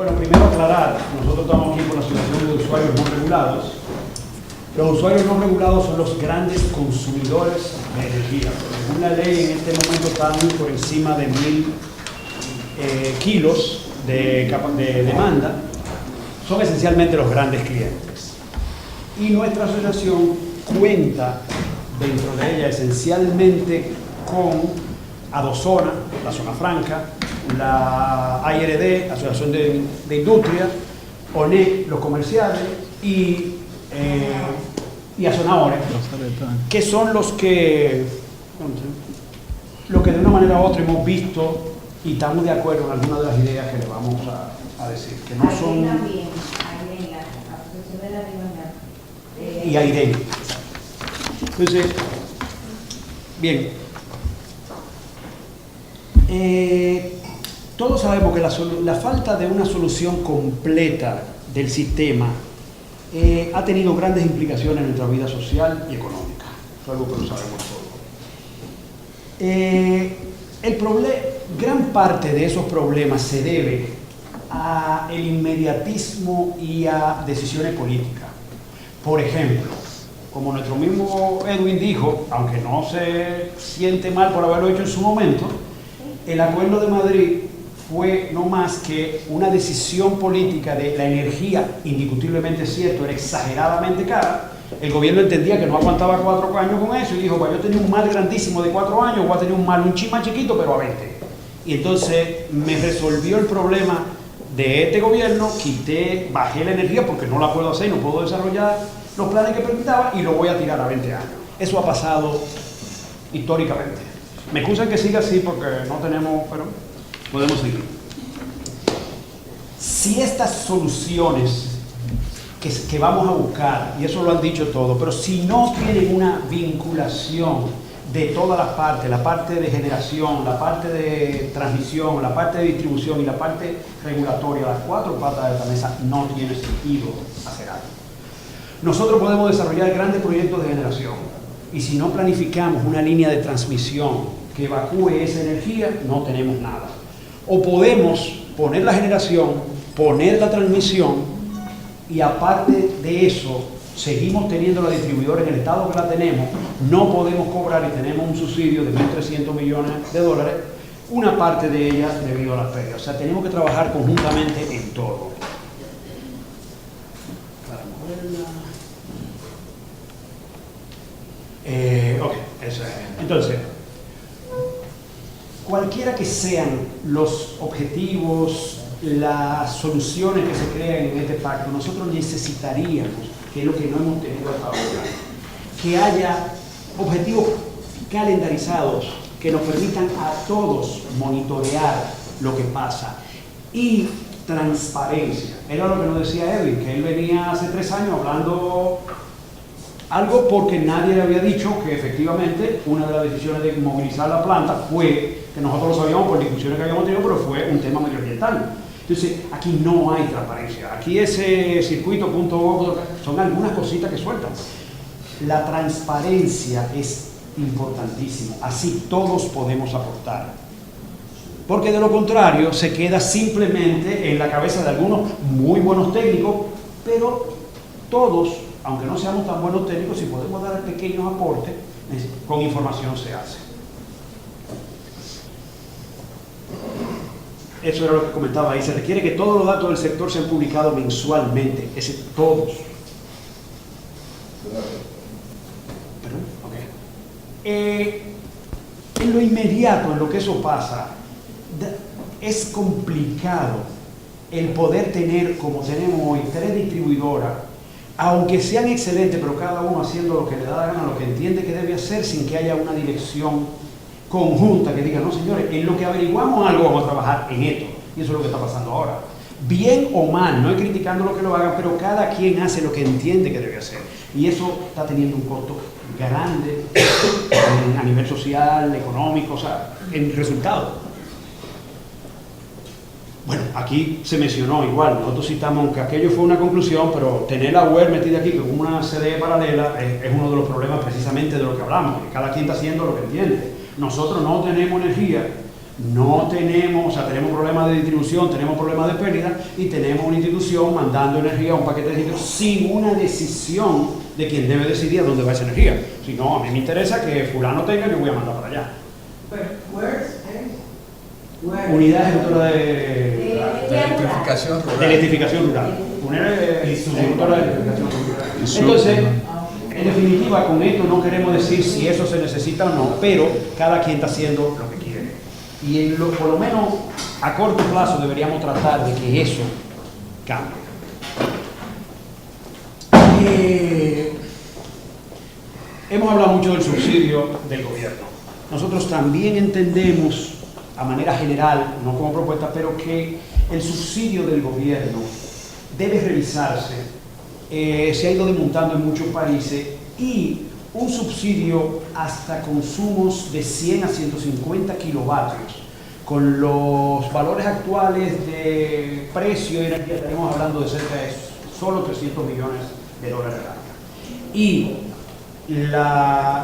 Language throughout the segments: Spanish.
Bueno, primero aclarar, nosotros estamos aquí por la Asociación de Usuarios No Regulados. Los usuarios no regulados son los grandes consumidores de energía. Según la ley, en este momento están por encima de 1000 kilos de demanda. Son esencialmente los grandes clientes. Y nuestra asociación cuenta dentro de ella esencialmente con Adozona, la Zona Franca, la ARD, Asociación de Industria, ONEC, los comerciales, y Azonahora, que son los que de una manera u otra hemos visto y estamos de acuerdo en algunas de las ideas que le vamos a decir, que no son... Y AIREN. Entonces, bien, todos sabemos que la falta de una solución completa del sistema ha tenido grandes implicaciones en nuestra vida social y económica. Es algo que lo sabemos todos. Gran parte de esos problemas se debe al inmediatismo y a decisiones políticas. Por ejemplo, como nuestro mismo Edwin dijo, aunque no se siente mal por haberlo hecho en su momento, el Acuerdo de Madrid fue no más que una decisión política de la energía, indiscutiblemente cierto, era exageradamente cara. El gobierno entendía que no aguantaba 4 años con eso y dijo, pues yo tenía un mal grandísimo de 4 años, voy a tener un mal un chin más chiquito, pero a 20. Y entonces me resolvió el problema de este gobierno, bajé la energía porque no la puedo hacer y no puedo desarrollar los planes que permitaba y lo voy a tirar a 20 años. Eso ha pasado históricamente. Me excusan que siga así porque no tenemos, pero podemos seguir. Si estas soluciones que vamos a buscar, y eso lo han dicho todos, pero si no tienen una vinculación de todas las partes, la parte de generación, la parte de transmisión, la parte de distribución y la parte regulatoria, las 4 patas de esta mesa, no tiene sentido hacer algo. Nosotros podemos desarrollar grandes proyectos de generación y si no planificamos una línea de transmisión que evacúe esa energía, no tenemos nada. O podemos poner la generación, poner la transmisión y aparte de eso, seguimos teniendo la distribuidora en el estado que la tenemos, no podemos cobrar y tenemos un subsidio de 1.300 millones de dólares, una parte de ella debido a las pérdidas. O sea, tenemos que trabajar conjuntamente en todo. Eso es. Entonces, cualquiera que sean los objetivos, las soluciones que se crean en este pacto, nosotros necesitaríamos, que es lo que no hemos tenido hasta ahora, que haya objetivos calendarizados que nos permitan a todos monitorear lo que pasa y transparencia. Era lo que nos decía Edwin, que él venía hace 3 años hablando algo porque nadie le había dicho que efectivamente una de las decisiones de movilizar la planta fue, que nosotros lo sabíamos por discusiones que habíamos tenido, pero fue un tema medioambiental. Entonces, aquí no hay transparencia. Aquí ese circuito.gov son algunas cositas que sueltan. La transparencia es importantísimo. Así todos podemos aportar. Porque de lo contrario, se queda simplemente en la cabeza de algunos muy buenos técnicos, pero todos, aunque no seamos tan buenos técnicos, si podemos dar pequeños aportes, con información se hace. Eso era lo que comentaba ahí. Se requiere que todos los datos del sector sean publicados mensualmente. Todos. ¿Perdón? Ok. En lo inmediato, en lo que eso pasa, es complicado el poder tener, como tenemos hoy, 3 distribuidoras, aunque sean excelentes, pero cada uno haciendo lo que le da la gana, lo que entiende que debe hacer, sin que haya una dirección conjunta que diga, no señores, en lo que averiguamos algo vamos a trabajar en esto. Y eso es lo que está pasando ahora. Bien o mal, no es criticando lo que lo hagan, pero cada quien hace lo que entiende que debe hacer. Y eso está teniendo un costo grande a nivel social, económico, o sea, en resultado. Bueno, aquí se mencionó igual, nosotros citamos que aquello fue una conclusión, pero tener la web metida aquí con una CD paralela es uno de los problemas precisamente de lo que hablamos, que cada quien está haciendo lo que entiende. Nosotros no tenemos energía, No tenemos, o sea, tenemos problemas de distribución, tenemos problemas de pérdida y tenemos una institución mandando energía a un paquete de sitios sin una decisión de quien debe decidir a dónde va esa energía. Si no, a mí me interesa que fulano tenga, yo voy a mandar para allá. Unidad ejecutora de electrificación rural. De electrificación rural. Unidad ejecutora de electrificación rural. Entonces, en definitiva, con esto no queremos decir si eso se necesita o no, pero cada quien está haciendo lo que quiere. Y por lo menos a corto plazo deberíamos tratar de que eso cambie. Hemos hablado mucho del subsidio del gobierno. Nosotros también entendemos, a manera general, no como propuesta, pero que el subsidio del gobierno debe revisarse. Se ha ido desmontando en muchos países y un subsidio hasta consumos de 100 a 150 kilovatios, con los valores actuales de precio y energía, estaremos hablando de cerca de solo 300 millones de dólares al año. Y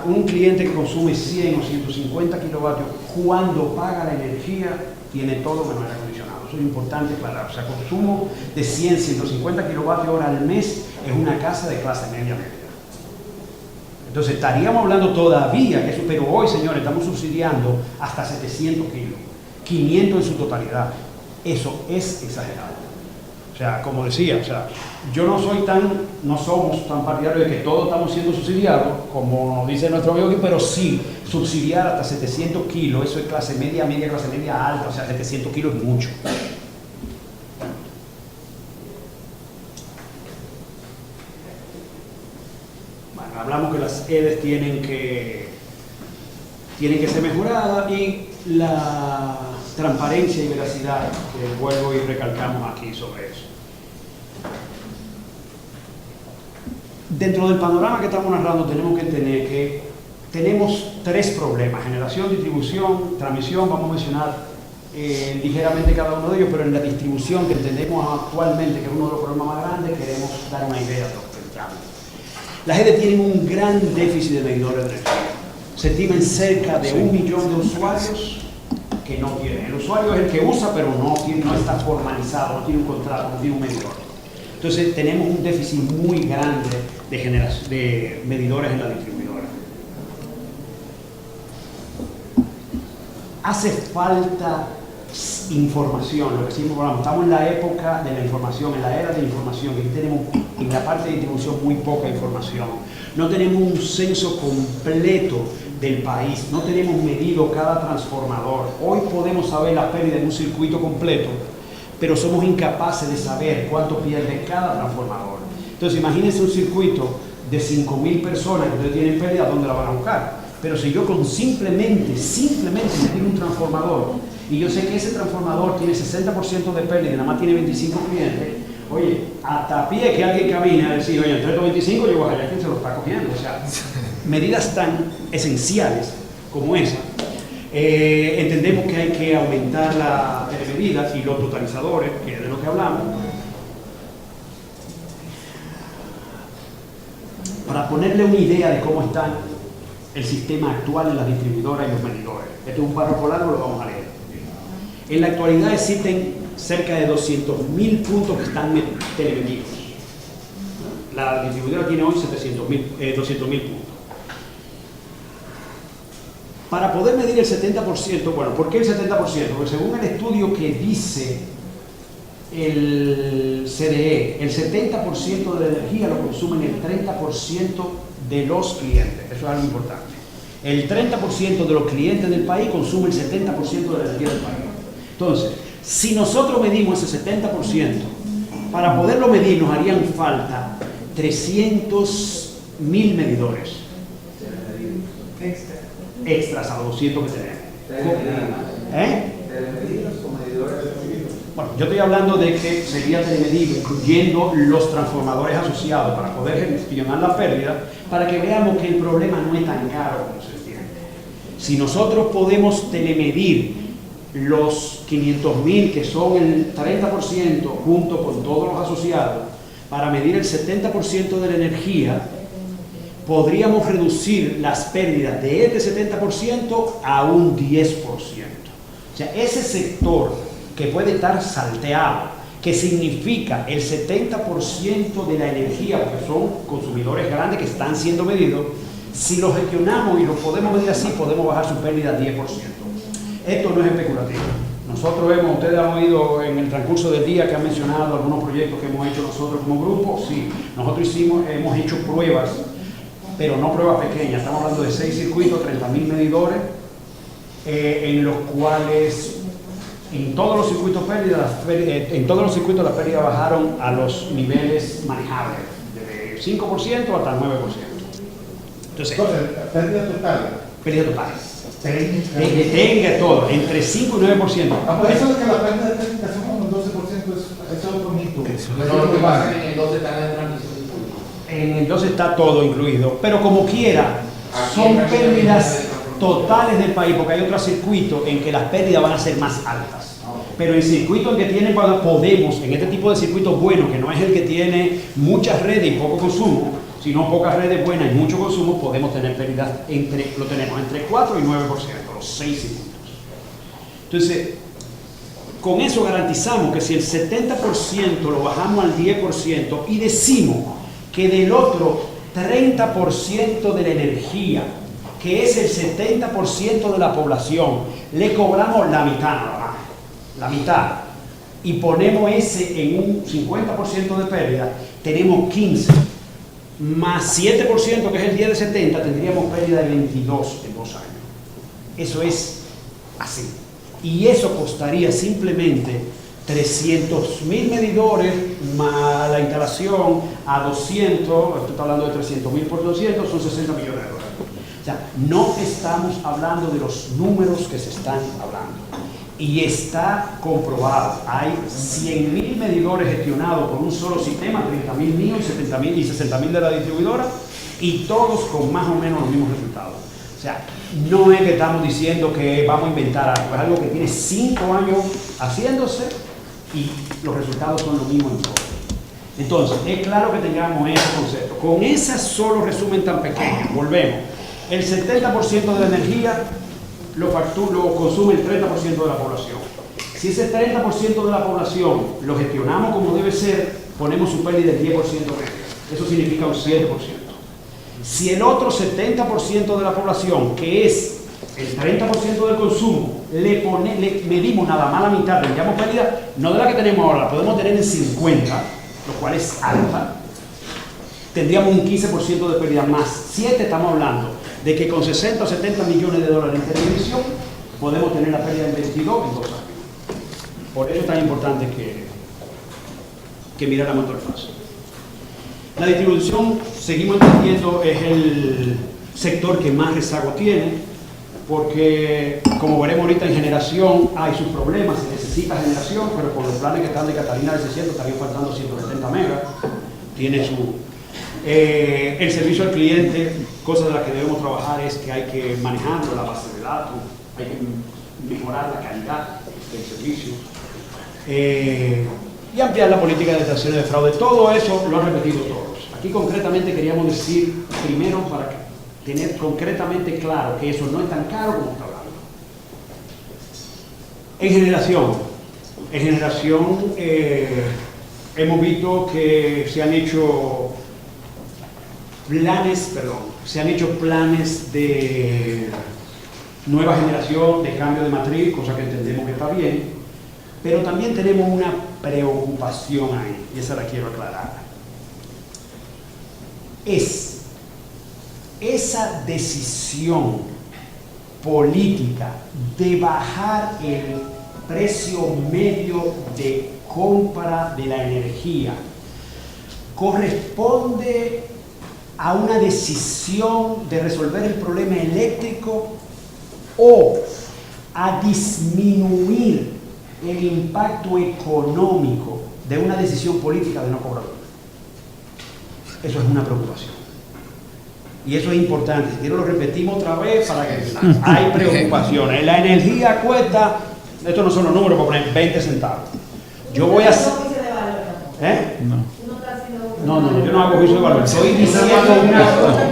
un cliente que consume 100 o 150 kilovatios, cuando paga la energía, tiene todo menos aire acondicionado. Eso es importante para, o sea, consumo de 100, 150 kilovatios hora al mes es una casa de clase media. Entonces estaríamos hablando todavía que eso, pero hoy, señores, estamos subsidiando hasta 700 kilos, 500 en su totalidad. Eso es exagerado. O sea, como decía, o sea, no somos tan partidarios de que todos estamos siendo subsidiados, como dice nuestro amigo aquí, pero sí, subsidiar hasta 700 kilos, eso es clase media, clase media alta, o sea, 700 kilos es mucho. Bueno, hablamos que las EDES tienen que ser mejoradas y la transparencia y veracidad, que vuelvo y recalcamos aquí sobre eso. Dentro del panorama que estamos narrando tenemos que entender que tenemos tres problemas: generación, distribución, transmisión. Vamos a mencionar ligeramente cada uno de ellos, pero en la distribución, que entendemos actualmente que es uno de los problemas más grandes, queremos dar una idea de lo que entramos. Las EDES tienen un gran déficit de medidores de energía. Se estiman cerca de 1 millón de usuarios que no tienen. El usuario es el que usa, pero no está formalizado, no tiene un contrato, no tiene un medidor. Entonces tenemos un déficit muy grande de medidores en la distribuidora. Hace falta información, lo que decimos, estamos en la época de la información, en la era de la información, y tenemos en la parte de distribución muy poca información. No tenemos un censo completo del país, no tenemos medido cada transformador. Hoy podemos saber la pérdida en un circuito completo, pero somos incapaces de saber cuánto pierde cada transformador. Entonces imagínense un circuito de 5.000 personas que ustedes tienen pérdida, ¿dónde la van a buscar? Pero si yo con simplemente medir un transformador, y yo sé que ese transformador tiene 60% de pérdida y nada más tiene 25 clientes, oye, hasta a pie que alguien camine a decir, oye, entre estos 25 yo voy allá, ¿quién se lo está cogiendo? O sea, medidas tan esenciales como esa. Entendemos que hay que aumentar la telemedida y los totalizadores, que es de lo que hablamos. Para ponerle una idea de cómo está el sistema actual en las distribuidoras y los medidores. Este es un párrafo largo, lo vamos a leer. En la actualidad existen cerca de 200.000 puntos que están telemedidos. La distribuidora tiene hoy 200.000 puntos. Para poder medir el 70%, bueno, ¿por qué el 70%? Porque según el estudio que dice el CDE, el 70% de la energía lo consumen el 30% de los clientes. Eso es algo importante. El 30% de los clientes del país consumen el 70% de la energía del país. Entonces, si nosotros medimos ese 70%, para poderlo medir nos harían falta 300.000 medidores extras a los 200 que tenemos. Bueno, yo estoy hablando de que sería telemedido, incluyendo los transformadores asociados, para poder gestionar la pérdida, para que veamos que el problema no es tan caro como se entiende. Si nosotros podemos telemedir los 500.000, que son el 30%, junto con todos los asociados, para medir el 70% de la energía, podríamos reducir las pérdidas de este 70% a un 10%. O sea, ese sector que puede estar salteado, que significa el 70% de la energía, porque son consumidores grandes que están siendo medidos, si lo gestionamos y lo podemos medir así, podemos bajar su pérdida al 10%. Esto no es especulativo. Ustedes han oído en el transcurso del día que han mencionado algunos proyectos que hemos hecho nosotros como grupo. Sí, nosotros hemos hecho pruebas, pero no pruebas pequeñas. Estamos hablando de 6 circuitos, 30.000 medidores, en los cuales en todos los circuitos las pérdidas bajaron a los niveles manejables, de 5% hasta el 9%. Entonces, pérdida total. Pérdida total. Tenga todo, entre 5 y 9%. Por eso es que la pérdida técnica son como el 12%, es otro mito. Pero lo que pasa es que en el 12 está la transición. En el 12 está todo incluido, pero como quiera, son pérdidas totales del país, porque hay otros circuitos en que las pérdidas van a ser más altas. Pero en circuitos en que podemos, en este tipo de circuitos buenos, que no es el que tiene muchas redes y poco consumo, sino pocas redes buenas y mucho consumo, podemos tener pérdidas entre 4 y 9%, los 6 circuitos. Entonces, con eso garantizamos que si el 70% lo bajamos al 10% y decimos que del otro 30% de la energía, que es el 70% de la población, le cobramos la mitad nada más, la mitad, y ponemos ese en un 50% de pérdida, tenemos 15, más 7%, que es el 10 de 70, tendríamos pérdida de 22 en 2 años. Eso es así. Y eso costaría simplemente 300.000 medidores más la instalación a 200, estoy hablando de 300.000 por 200, son 60 millones de dólares. O sea, no estamos hablando de los números que se están hablando. Y está comprobado, hay 100.000 medidores gestionados por un solo sistema, 30.000 míos y 60.000 de la distribuidora, y todos con más o menos los mismos resultados. O sea, no es que estamos diciendo que vamos a inventar algo, es algo que tiene 5 años haciéndose y los resultados son los mismos en todo. Entonces, es claro que tengamos ese concepto. Con ese solo resumen tan pequeño, volvemos. El 70% de la energía lo consume el 30% de la población. Si ese 30% de la población lo gestionamos como debe ser, ponemos su pérdida del 10% media. Eso significa un 7%. Si el otro 70% de la población, que es el 30% del consumo, le medimos nada más la mitad, tendríamos pérdida, no de la que tenemos ahora, la podemos tener en 50, lo cual es alta, tendríamos un 15% de pérdida más. 7 estamos hablando de que con 60 o 70 millones de dólares en televisión podemos tener la pérdida en 22 en 2 años. Por eso es tan importante que miráramos todo el paso. La distribución, seguimos entendiendo, es el sector que más rezago tiene, porque como veremos ahorita en generación hay sus problemas, se necesita generación, pero por los planes que están de Catalina de 600 estarían faltando 170 megas, tiene su... el servicio al cliente, cosa de la que debemos trabajar es que hay que manejarlo, la base de datos, hay que mejorar la calidad del servicio y ampliar la política de detecciones de fraude. Todo eso lo han repetido todos. Aquí concretamente queríamos decir, primero, para tener concretamente claro que eso no es tan caro como está hablando. En generación hemos visto que se han hecho planes de nueva generación, de cambio de matriz, cosa que entendemos que está bien, pero también tenemos una preocupación ahí, y esa la quiero aclarar. Es esa decisión política de bajar el precio medio de compra de la energía corresponde a una decisión de resolver el problema eléctrico o a disminuir el impacto económico de una decisión política de no cobrar. Eso es una preocupación. Y eso es importante. Si quiero lo repetimos otra vez para que hay preocupaciones. La energía cuesta, estos no son los números, para poner 20 centavos. Yo voy a hacer... ¿Eh? No, yo no hago juicio de valor. Estoy diciendo una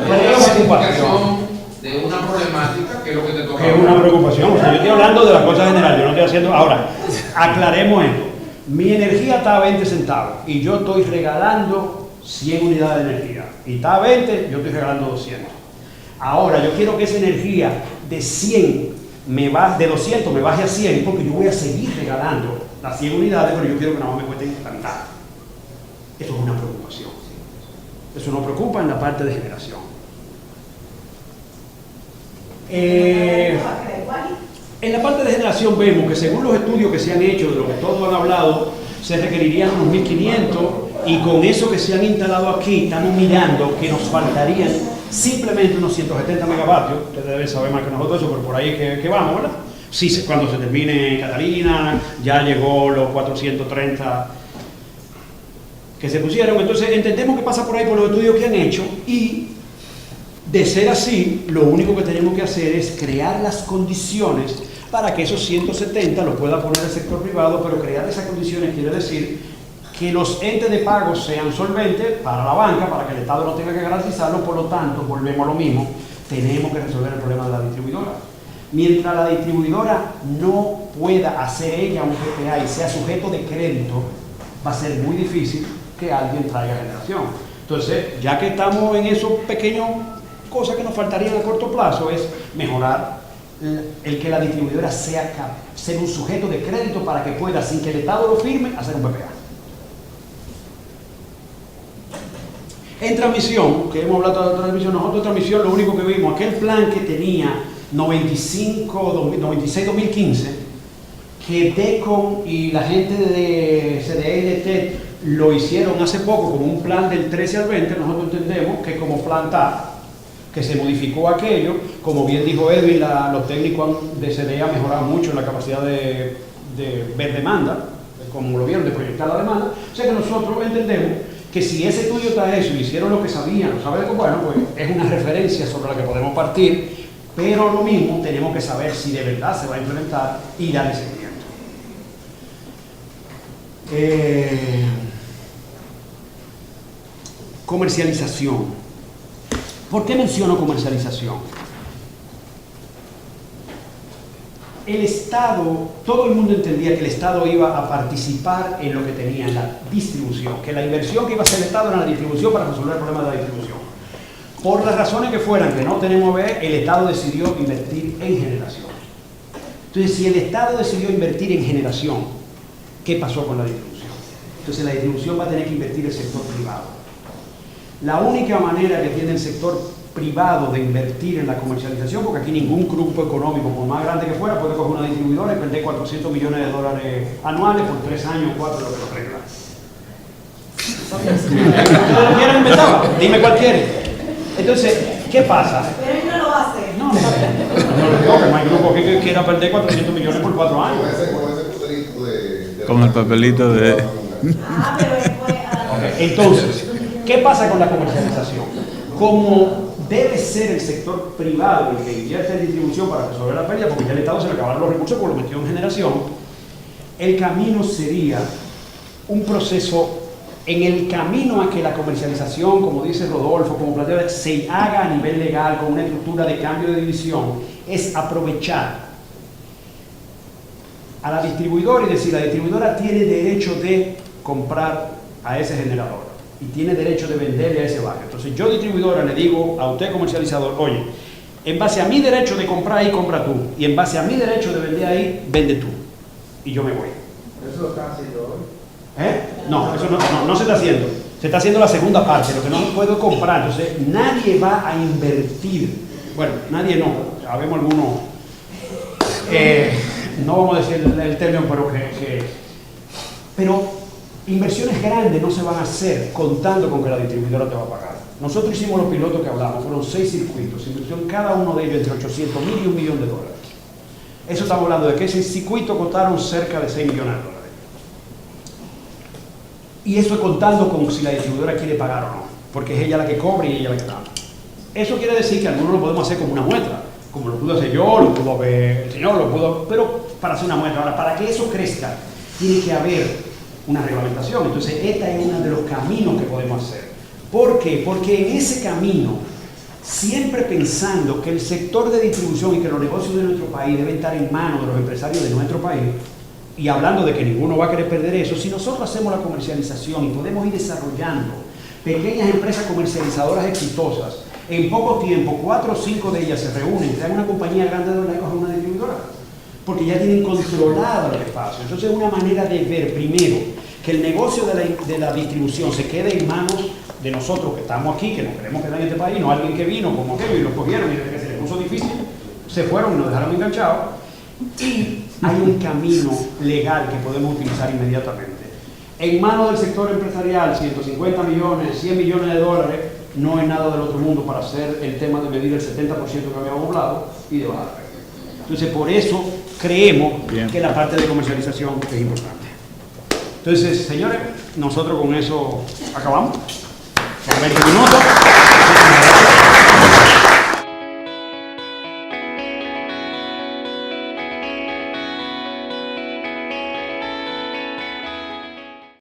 preocupación de una problemática que es lo que te toca. Que es una preocupación. O sea, yo estoy hablando de la cosa general, yo no estoy haciendo... Ahora, aclaremos esto. Mi energía está a 20 centavos y yo estoy regalando 100 unidades de energía. Y está a 20, yo estoy regalando 200. Ahora, yo quiero que esa energía de 100 de 200 me baje a 100 porque yo voy a seguir regalando las 100 unidades, pero yo quiero que nada más me cuesten la mitad. Eso es una preocupación. Eso nos preocupa en la parte de generación. En la parte de generación vemos que según los estudios que se han hecho, de lo que todos han hablado, se requerirían unos 1500 y con eso que se han instalado aquí, estamos mirando que nos faltarían simplemente unos 170 megavatios. Ustedes deben saber más que nosotros eso, pero por ahí que vamos, ¿verdad? Sí, cuando se termine Catalina, ya llegó los 430 que se pusieron. Entonces entendemos que pasa por ahí por los estudios que han hecho y de ser así, lo único que tenemos que hacer es crear las condiciones para que esos 170 los pueda poner el sector privado, pero crear esas condiciones quiere decir que los entes de pago sean solventes para la banca, para que el Estado no tenga que garantizarlo. Por lo tanto, volvemos a lo mismo, tenemos que resolver el problema de la distribuidora. Mientras la distribuidora no pueda hacer ella un GPA y sea sujeto de crédito, va a ser muy difícil que alguien traiga generación. Entonces, ya que estamos en esos pequeños cosas que nos faltarían a corto plazo, es mejorar el que la distribuidora ser un sujeto de crédito para que pueda, sin que el Estado lo firme, hacer un PPA. En transmisión, que hemos hablado de transmisión, nosotros en transmisión lo único que vimos, aquel plan que tenía 96-2015, que DECON y la gente de CDE y de TED lo hicieron hace poco como un plan del 13 al 20, nosotros entendemos que como plan está, que se modificó aquello, como bien dijo Edwin, los técnicos de CDE han mejorado mucho en la capacidad de ver demanda, como lo vieron, de proyectar la demanda. O sea que nosotros entendemos que si ese estudio está hecho y hicieron lo que sabían, bueno, pues es una referencia sobre la que podemos partir, pero lo mismo tenemos que saber si de verdad se va a implementar y darle seguimiento. Comercialización. ¿Por qué menciono comercialización? El Estado, todo el mundo entendía que el Estado iba a participar en lo que tenía, en la distribución, que la inversión que iba a hacer el Estado era la distribución para resolver el problema de la distribución. Por las razones que fueran, que no tenemos que ver, el Estado decidió invertir en generación. Entonces, si el Estado decidió invertir en generación, ¿qué pasó con la distribución? Entonces, la distribución va a tener que invertir el sector privado. La única manera que tiene el sector privado de invertir en la comercialización, porque aquí ningún grupo económico, por más grande que fuera, puede coger una distribuidora y perder 400 millones de dólares anuales por 3 años, 4, lo que lo regla. ¿Ustedes lo quieren inventar? Dime cuál quiere. Entonces, ¿qué pasa? Pero él no lo hace. No le digo que no hay grupo que quiera perder 400 millones por 4 años. Con el papelito de... Ah, pero él fue Entonces, ¿qué pasa con la comercialización? Como debe ser el sector privado el que invierte en distribución para resolver la pérdida, porque ya el Estado se le acabaron los recursos por lo metido en generación, el camino sería un proceso en el camino a que la comercialización, como dice Rodolfo, como plantea, se haga a nivel legal con una estructura de cambio de división, es aprovechar a la distribuidora y decir, la distribuidora tiene derecho de comprar a ese generador y tiene derecho de venderle a ese barrio. Entonces yo, distribuidora, le digo a usted, comercializador, oye, en base a mi derecho de comprar ahí, compra tú, y en base a mi derecho de vender ahí, vende tú, y yo me voy. ¿Eso lo están haciendo hoy? No, eso no se está haciendo. Se está haciendo la segunda parte, lo que no puedo comprar. Entonces nadie va a invertir. Bueno, nadie no, sabemos algunos, no vamos a decir el término, pero inversiones grandes no se van a hacer contando con que la distribuidora te va a pagar. Nosotros hicimos los pilotos que hablamos, fueron 6 circuitos, inversión cada uno de ellos entre 800.000 y $1 millón. Eso estamos hablando de que ese circuito costaron cerca de $6 millones. Y eso es contando con si la distribuidora quiere pagar o no, porque es ella la que cobra y ella la que da. Eso quiere decir que algunos lo podemos hacer como una muestra, como lo pudo hacer yo, lo pudo hacer el señor, pero para hacer una muestra. Ahora, para que eso crezca, tiene que haber una reglamentación. Entonces, este es uno de los caminos que podemos hacer. ¿Por qué? Porque en ese camino siempre pensando que el sector de distribución y que los negocios de nuestro país deben estar en manos de los empresarios de nuestro país, y hablando de que ninguno va a querer perder eso, si nosotros hacemos la comercialización y podemos ir desarrollando pequeñas empresas comercializadoras exitosas, en poco tiempo, 4 o 5 de ellas se reúnen, crean una compañía grande de la cogen una distribuidora, porque ya tienen controlado el espacio. Entonces es una manera de ver, primero, que el negocio de la distribución se quede en manos de nosotros que estamos aquí, que nos queremos quedar en este país, no alguien que vino como aquello y lo cogieron y desde que se les puso difícil, se fueron y nos dejaron enganchados. Y hay un camino legal que podemos utilizar inmediatamente. En manos del sector empresarial, 150 millones, 100 millones de dólares, no es nada del otro mundo para hacer el tema de medir el 70% que habíamos hablado y de bajar. Entonces, por eso creemos que la parte de comercialización es importante. Entonces, señores, nosotros con eso acabamos. Son 20 minutos.